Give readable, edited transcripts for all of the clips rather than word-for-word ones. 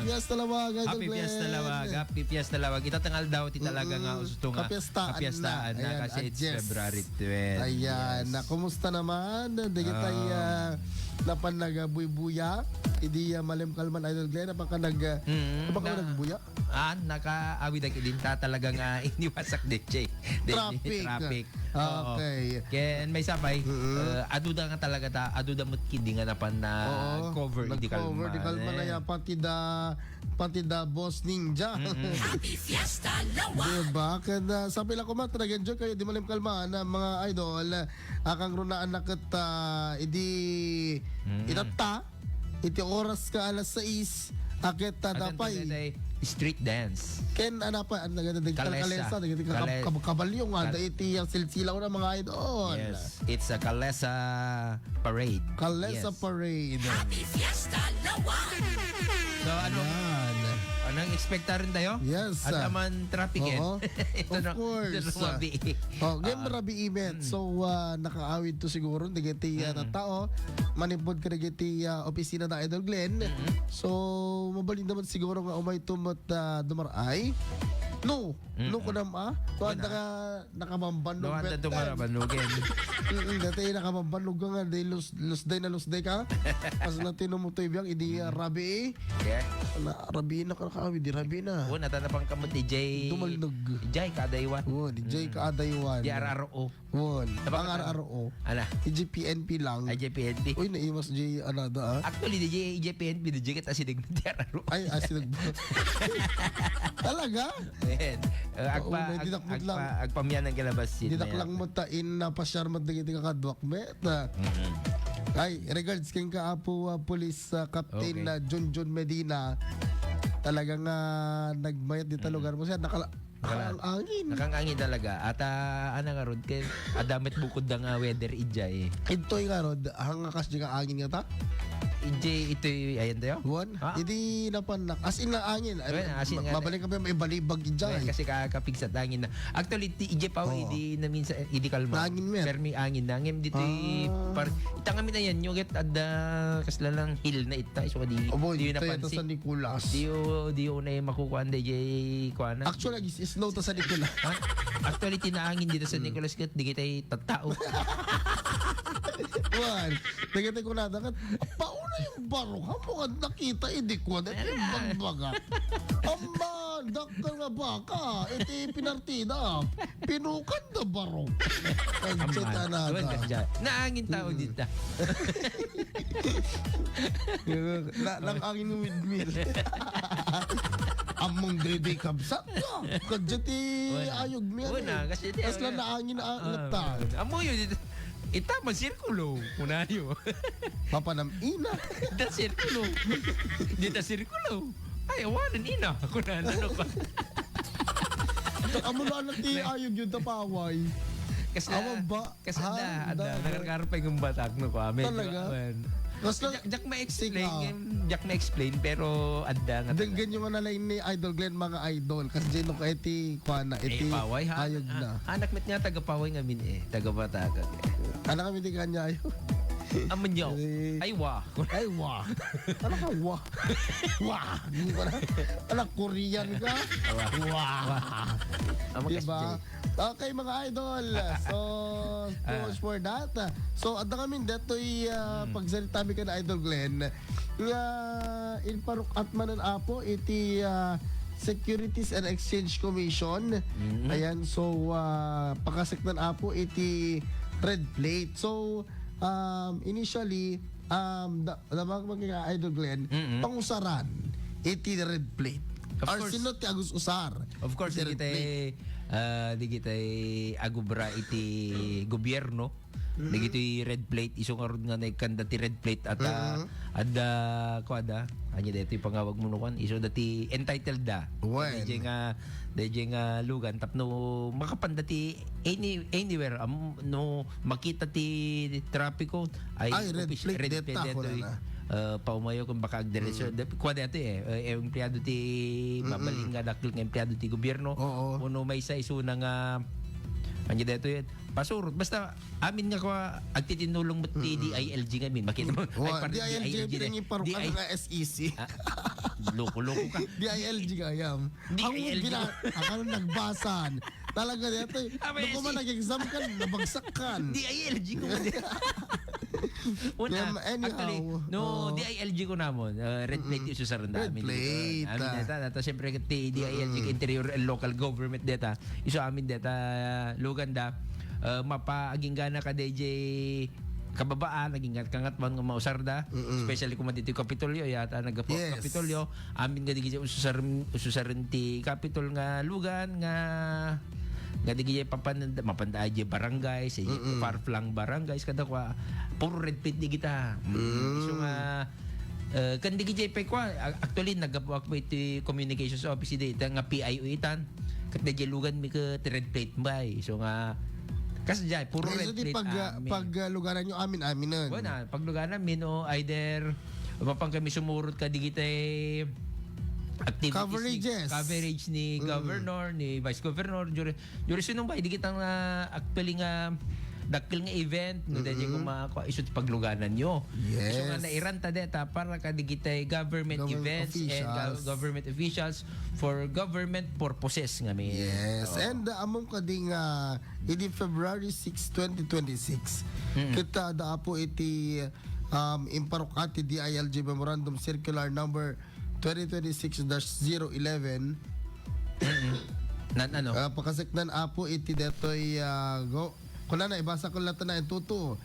Fiesta Lawag, Idol Happy Glenn. Fiesta Lawag. Happy Fiesta Lawag. Itatangal daw ti talaga nga gusto nga. Kapiestaan na Ayan, kasi it's yes. February 12. Ayan, Yes. kumusta naman? Hindi kita napanagabuy-buya. Hindi malim kalman, Idol Glenn. Napaka nagbuya? Naka-awid ang din ta talagang iniwasak DJ. Traffic. Okay. Kaya may sabay, aduda nga talaga ta, aduda mo't kidi nga napan na cover di kalman. Di kalman na yan, pati da boss ninja. Happy Fiesta Lawag! Diba? Kada sabi lang ko man, nag-enjoy kayo, di malim kalmaan mga idol. Akang runaan na kita, itata, iti oras ka alas 6, akit tapay. Street dance. Ken pa kalesa Kalesa. kabalyo nga da iti ang silsilaw na mga idol. Yes, it's a Kalesa parade. Kalesa Yes. parade. Happy Fiesta Lawag! So anong expecta rin tayo? Yes. At naman traffic Oo. Ito Of course. Game rabi event. So nakaawid to siguro digiti na tao. Manipod ka digiti opisina na Idol Glenn. So mabalin naman siguro nga umay tumot dumaray. No ko nama. So anda ka nakamambanog. No, anda tumarabanugin. Dati nakamambanog ka nga. Lus day ka. Pas natin mo to ibang idi rabi. Yeah. Rabi na ka nakaawid. Di rabi na. Oo, natanapang kamot DJ. Dumalnog. DJ Kadaywan. Oo, DJ Kaadaywan. Di RRO. Won. Tabang Ang RRO. Ala. PNP lang. IJPNP. Uy, naiwas J anada Actually, DJ IJPNP, DJ kita sinig di RRO. Ay, asinag ba? Talaga? Ayan. Oo, may dinakmod lang. Agpamyan ng galabas. Dinak lang mo tain na pasyar mo dagiti kakadwak met. Ay, regards king kaapo police captain na John Medina. Talagang nagmayat dito lugar mo siya. Nakangangin. Nakangangin talaga. At ano nga rod, adamit bukod ng weather ijay. Ito'y nga rod, hangakas di ka angin nga ta? Ijay, ito ayan tayo? Won? Hindi napanak. As in na angin. As in nga. Mabalik ka pa may balibag ijay. Kasi kakapig sa tangin na. Actually, ijay pa hindi na minsan, hindi kalma. Angin mer. Pero may angin na. Ngayon dito, itangami na yan. Yung get ada kaslalang hill na ita. So, di Obo, yun ito napansin. sa Nicolas. Di yun na makukuha na DJ kuha na. Actually, slow to sa Nicolas. Actually, tinaangin dito sa Nicolas Gat. Di kita tattao. Juan, nagkita ko na dagat, pauna yung barong, hamukan nakita, hindi ko na yung bagbaga. Amba, dakal nga baka, iti pinartida, pinukan na barong. Kansita na ata. Naangin tao dito. Lang angin ng windmill. Among dede kabsat ka. Kadyati ayog miya. Una, kasi Asla na angin na ta. Amo yun dito. Itama sirkulo. Unayo. Papanamina. Dito sirkulo. Dito sirkulo. Ay, awanan ina. Kunan ano ka. Amo na ti ayog yun tapaway. Kasi ba? Kasi ada nagkarkarap pa yung batak no ko. Talaga? Jack ma-explain pero ada nga. Denggan yung nalain ni Idol Glenn mga idol kasi dyan nung iti kuana iti paway ha. ayog na. Anak met nga taga paway ngamin taga Batakag. Anak kami di kanya ayo. Amanyaw. Ay wa. Ay wah. Ano ka wah? Wah. Anak Korean ka? Wah. Diba? Okay mga idol. So much for that. So ada kami detoy pagsalita mi ka na Idol Glenn. In parok atmanan apo iti Securities and Exchange Commission. Ayan, so pakasektan apo iti red plate. So initially mga Idol Glenn, pangusaran iti red plate. Or sino ti agus usar? Of course, di kita agubra iti gobyerno. Dagiti red plate isong aron nga naikanda ti red plate at ada ko ada anya dito pangawag mo nukan iso dati entitled da. DJ nga lugan tapno makapanda ti anywhere no makita ti trapiko ay red plate data paumayo kung baka agdiretso kwa dito empleyado ti mabaling nga dakil nga empleyado ti gobyerno uno may sa iso na nga Kanya dito yun. Pasurot. Basta, amin nga ko, agtitinulong mo DILG kami. Makita mo. Wa, DILG pinangiparukan nga SEC. Loko-loko ka. DILG kayam. DILG. Akala nagbasan. Talaga dito. Nung man nag-exam ka, nabagsak ka. DILG ko. Una, Anyhow, actually, DILG ko namon, red plate yung susarang Red amin. plate, Amin data. Data, siyempre, DILG, Interior and Local Government data. Iso amin data, Luganda, mapaaging gana ka DJ kababaan, naging kangat man nga mausarda, especially kung matito Kapitolyo, yata nagapo Yes. Kapitolyo, amin nga digit ususaran ti Kapitol nga lugan nga digit mapanda di barangay sa far-flung barangays kada kwa puro red plate di kita. So nga kan digit pa kwa actually nagapuak pa iti communications office dito nga PIO itan kat digit lugan mi ka red plate bay. So nga kasi dyan, puro red plate amin. Pag lugaran nyo, amin nun. Wala, pag lugar namin, either mapang kami sumurot ka digitay activities coverage ni governor, ni vice governor, juri sinong ba, di kitang actually nga dakil nga event no dahil kung isut pagluganan nyo. Yes. So nga nairanta deta para ka digitay government events and government officials for government purposes nga may. Yes. And among kading idi February 6, 2026 kita daapo iti imparokati DILG Memorandum Circular number 2026-011 ano? Pakasiknan apo iti detoy kuna na ibasa ko lang na ituto.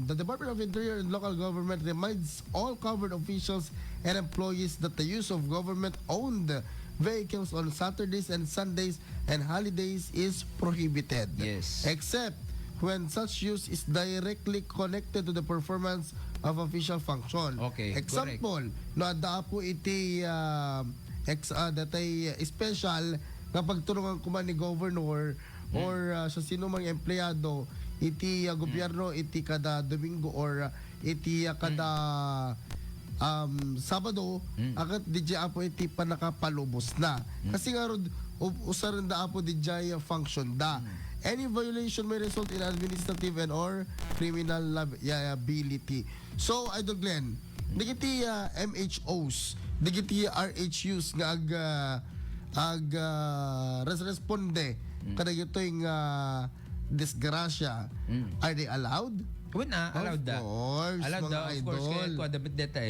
The Department of Interior and Local Government reminds all covered officials and employees that the use of government-owned vehicles on Saturdays and Sundays and holidays is prohibited. Yes. Except when such use is directly connected to the performance of official function. Okay, Example, no adda po iti datay special nga pagtulungan kuman ni governor or sa sino mang empleyado iti gobyerno iti kada Domingo or iti kada Sabado akat DJ apo iti panakapalubos na kasi nga rod usaran da apo DJ function da any violation may result in administrative and or criminal liability. So Idol Glenn, digiti MHOs, digiti RHUs nga responde kada gito'y disgrasya, are they allowed? Wala, allowed da. Allowed da, of course. Kaya kung dapat data,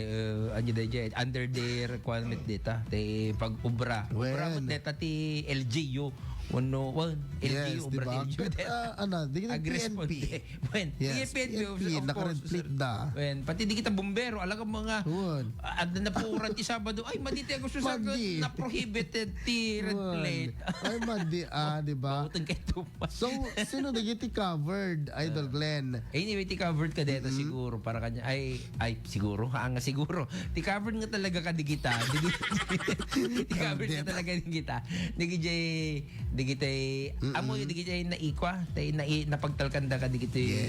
under the requirement data, pag-ubra. Ubra mo data ti LGU. LGU, ubra ti LGU. Di kita PNP. Yes, PNP, naka-red plate da. Pati di kita bumbero, alam ka mga, at napuran ti Sabado, ay, maditi ako susagot, na-prohibited ti red plate. Ay, madi, di ba? Bautan kayo tupas. So, sino digiti covered, Idol Glenn? Anyway, ti covered ka dito siguro para kanya ay siguro nga siguro ti covered nga talaga ka digita ti covered nga talaga digita digitay amo yung digitay na ikwa tay napagtalkanda ka digitay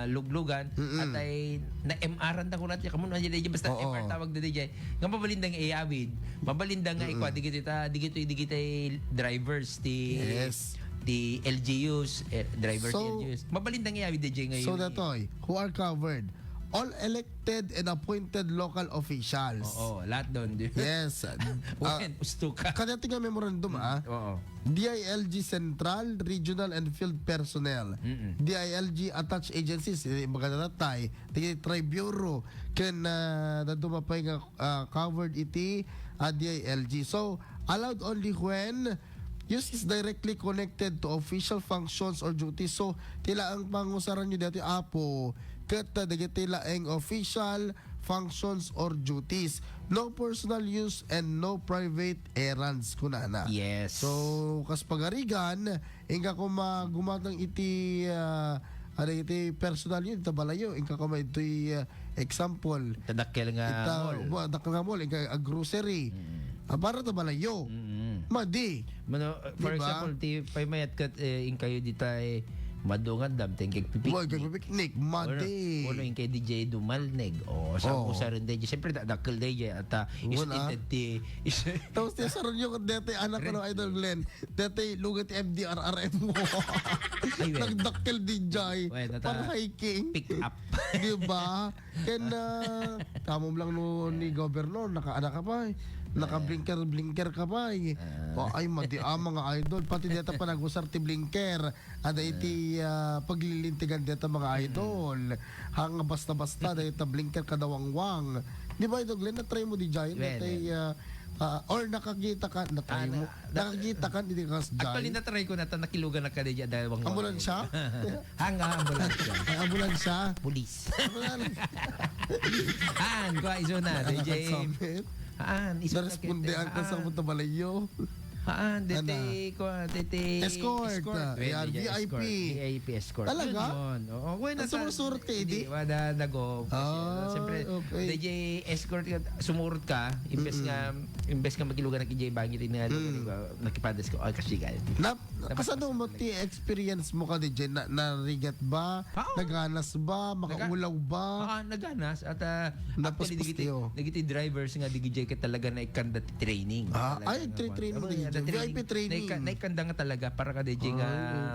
luglugan at ay na MR anda ko natin kamo na DJ basta MR tawag da DJ nga mabalindang iawid mabalindang nga ikwa digitay drivers ti LGUs, drivers LGUs. Mabalindang iyawi DJ ngayon. So datoy, who are covered? All elected and appointed local officials. Oo, lahat doon. Yes. Gusto ka. Kada tinga memorandum Oo. DILG Central, Regional and Field Personnel. DILG attached agencies, mga natay, Tri-Bureau, can nadumapay nga covered iti DILG. So, allowed only when use is directly connected to official functions or duties. So, tila ang pangusaran nyo dati apo, kata tila ang official functions or duties. No personal use and no private errands kunana. Yes. So, kas pagarigan, inga ko magumatang iti iti personal yun, ita balayo, inga ko iti example. Tadakkel nga mall. Tadakkel nga mall, inga grocery. Para ita balayo. Madi. For example, ti paymayat kat in kayo ditay madungan dam tengkek Wag pipik. kang picnic, madi. Uno yung kay DJ Dumalneg. O, sa Oo. usa rin DJ. Siyempre, dakil DJ. At Wala. isunod Tapos tiya sa ron yung dete anak ko ng Idol Glenn. Dete lugat MDRRM mo. Ay, well. Nagdakkel DJ. Well, Para hiking. pick up. Di ba? Ken kamom lang no ni governor naka-ana ka pa. Naka-blinker ka pa. Ay madi mga idol pati deta pa nag-usar ti blinker. Ada iti paglilintigan deta mga idol. Hanga basta-basta deta blinker kadawangwang. Di ba Idol Glenn na-try mo di Giant? Well, Or nakakita ka, na-try mo. Nakakita ka, hindi ka Actually, Giant. natry ko na nakilugan na ka DJ. Ambulansya? Hanga, ambulansya. Ay, ambulansya. Pulis. Ambulansya. Han, kuha iso na. DJ. Summit. Han, iso na. Narespondean ka sa punta balayo. Han, dete, kuha, dete. Escort. Ayan, DJ, VIP. escort. VIP escort. Talaga? Yun, yun. Oo, well, Ang sumusurot ka, Edi? Wala, nago. Siyempre, okay. DJ escort ka, sumurot ka, imbes nga makilugan na KJ Bangit, nakipadas ko, ay kasi ka. Kasano mo ti experience mo ka DJ? Narigat ba? Oo. Naganas ba? Makaulaw ba? Naganas at Napuspos actually tiyo. digiti drivers nga DJ ka talaga na ikanda ti training. Ay, training mo DJ. VIP training. Naikanda nga talaga para ka DJ nga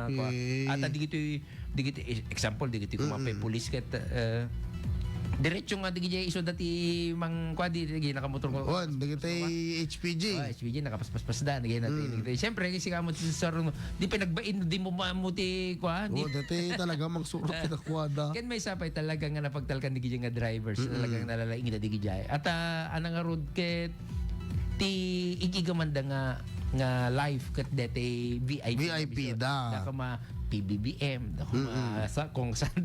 okay. at digiti example digiti kumapay pulis ket diretso nga DJ iso dati mang kwadi nakamotor ko. One, dagitay HPG. HPG nakapaspaspas da nagay natin. Siyempre kasi kamo sa di pinagbain di mo mamuti kwa. Oh, dati talaga magsurot kita kwada. Ken may sapay talaga nga napagtalkan di nga drivers talagang nalalaing na di at anang nga road ket ti igigamanda nga live ket dete VIP VIP da. kama PBBM da kuma sa kung saan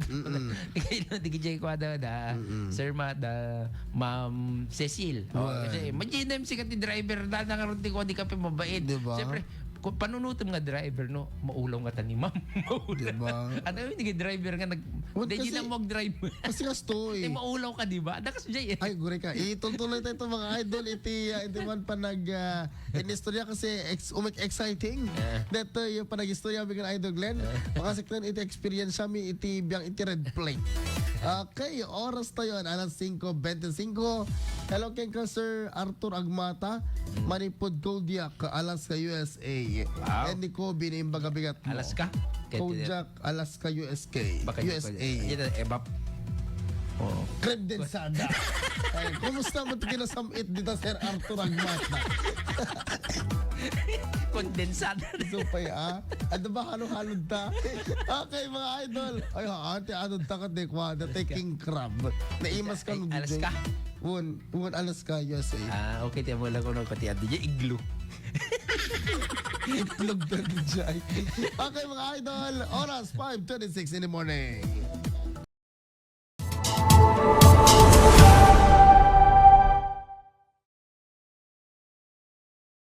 kailan di ko da Sir Ma da Ma'am Cecil kasi majinem si kati driver da nga road ko di ka pa mabait Diba? syempre kung panunutom nga driver no maulaw nga ta ni ma'am Diba? ano yung driver nga nag Kasi- di na mo drive Kasi kasto di eh. maulaw ka di ba ada kasi jay Ay, gure ka. Itultuloy tayo itong mga idol. Iti man pa inistorya kasi exciting. Dito yung pa nag-istorya bigyan idol Glenn. Makasiklan iti experience kami iti biyang iti red plate. Okay, oras tayo. Alas 5:25. Hello kay ka Sir Arthur Agmata. Manipod Kodiak, Alaska, USA. Wow. And ni Kobe na yung bagabigat mo. Alaska Kodiak, Alaska, USA. USA. Ebap. Oh. Creme densada. Ay, kumusta mo kinasamit dito, Sir Arthur Agmata? Kondensada. Supay, ano ba halong-halong ta? Okay, mga idol. Ay, ate, anong takat ni Kwada, taking crab. Naimas kang Ay, Alaska. One Alaska, USA. Okay, tiyan mo lang ko pati at DJ Iglu. Itlog na DJ. Okay, mga idol. Oras, 5:26 in the morning.